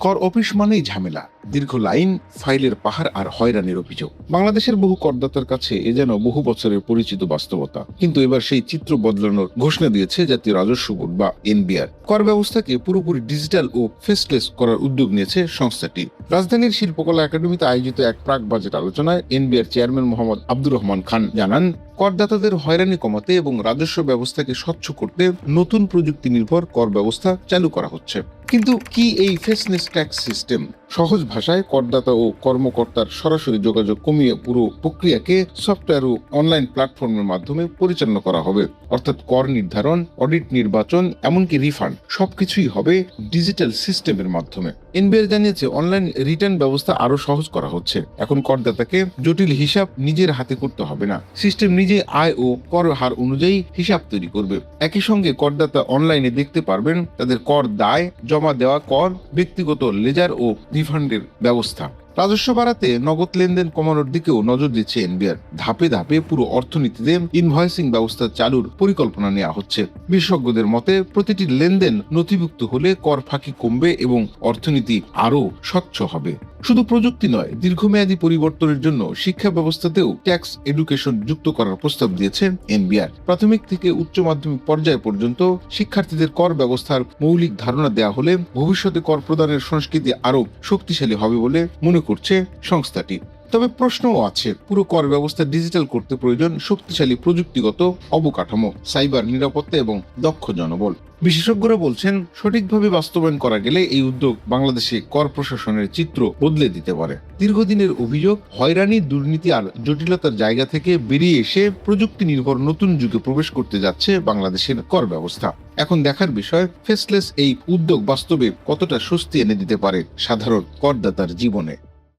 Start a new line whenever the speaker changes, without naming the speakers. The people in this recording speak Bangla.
কর অফিস মানেই ঝামেলা, দীর্ঘ লাইন, ফাইলের পাহাড় আর হয়রানির অভিযোগ। বাংলাদেশের বহু করদাতার কাছে এ যেন বহু বছরের পরিচিত বাস্তবতা। কিন্তু এবার সেই চিত্র বদলানোর ঘোষণা দিয়েছে জাতীয় রাজস্ব বোর্ড বা এনবিআর। কর ব্যবস্থাকে পুরোপুরি ডিজিটাল ও ফেসলেস করার উদ্যোগ নিয়েছে সংস্থাটি। রাজধানীর শিল্পকলা একাডেমিতে আয়োজিত এক প্রাক বাজেট আলোচনায় এনবিআর চেয়ারম্যান মোহাম্মদ আব্দুর রহমান খান জানান, করদাতাদের হয়রানি কমাতে এবং রাজস্ব ব্যবস্থাকে স্বচ্ছ করতে নতুন প্রযুক্তি নির্ভর কর ব্যবস্থা চালু করা হচ্ছে। কিন্তু কি এই ফেসলেস ট্যাক্স সিস্টেম? সহজ ভাষায়, করদাতা ও কর্মকর্তার সরাসরি যোগাযোগ কমিয়ে পুরো প্রক্রিয়াকে সফটওয়্যার ও অনলাইন প্ল্যাটফর্মের মাধ্যমে পরিচালনা করা হবে। অর্থাৎ কর নির্ধারণ, অডিট, নির্বাচন, এমনকি রিফান্ড সবকিছুই হবে ডিজিটাল সিস্টেমের মাধ্যমে। এনবিআর জানিয়েছে, অনলাইন রিটার্ন ব্যবস্থা আরো সহজ করা হচ্ছে। এখন করদাতাকে জটিল হিসাব নিজের হাতে করতে হবে না। সিস্টেম নিজে আয় ও কর হার অনুযায়ী হিসাব তৈরি করবে। একই সঙ্গে করদাতা অনলাইনে দেখতে পারবেন তাদের কর দায়, জমা দেওয়া কর, ব্যক্তিগত লেজার ও রিফান্ডের ব্যবস্থা। রাজস্ব বাড়াতে নগদ লেনদেন কমানোর দিকেও নজর দিচ্ছে এনবিআর। ধাপে ধাপে পুরো অর্থনীতিতে ইনভয়েসিং ব্যবস্থা চালুর পরিকল্পনা নেওয়া হচ্ছে। বিশেষজ্ঞদের মতে, প্রতিটি লেনদেন নথিভুক্ত হলে কর ফাঁকি কমবে এবং অর্থনীতি আরো স্বচ্ছ হবে। শুধু প্রযুক্তি নয়, দীর্ঘমেয়াদী পরিবর্তনের জন্য শিক্ষা ব্যবস্থাতেও ট্যাক্স এডুকেশন যুক্ত করার প্রস্তাব দিয়েছে এনবিআর। প্রাথমিক থেকে উচ্চ মাধ্যমিক পর্যায় পর্যন্ত শিক্ষার্থীদের কর ব্যবস্থার মৌলিক ধারণা দেওয়া হলে ভবিষ্যতে কর প্রদানের সংস্কৃতি আরো শক্তিশালী হবে বলে মনে করছে সংস্থাটি। তবে প্রশ্নও আছে, পুরো কর ব্যবস্থা ডিজিটাল করতে প্রয়োজন শক্তিশালী প্রযুক্তিগত অবকাঠামো, সাইবার নিরাপত্তা এবং দক্ষ জনবল। বিশেষজ্ঞরা বলছেন, সঠিকভাবে বাস্তবায়ন করা গেলে এই উদ্যোগ বাংলাদেশে কর প্রশাসনের চিত্র বদলে দিতে পারে। দীর্ঘদিনের অভিযোগ, হয়রানি, দুর্নীতি আর জটিলতার জায়গা থেকে বেরিয়ে এসে প্রযুক্তি নির্ভর নতুন যুগে প্রবেশ করতে যাচ্ছে বাংলাদেশের কর ব্যবস্থা। এখন দেখার বিষয়, ফেসলেস এই উদ্যোগ বাস্তবে কতটা স্বস্তি এনে দিতে পারে সাধারণ করদাতার জীবনে।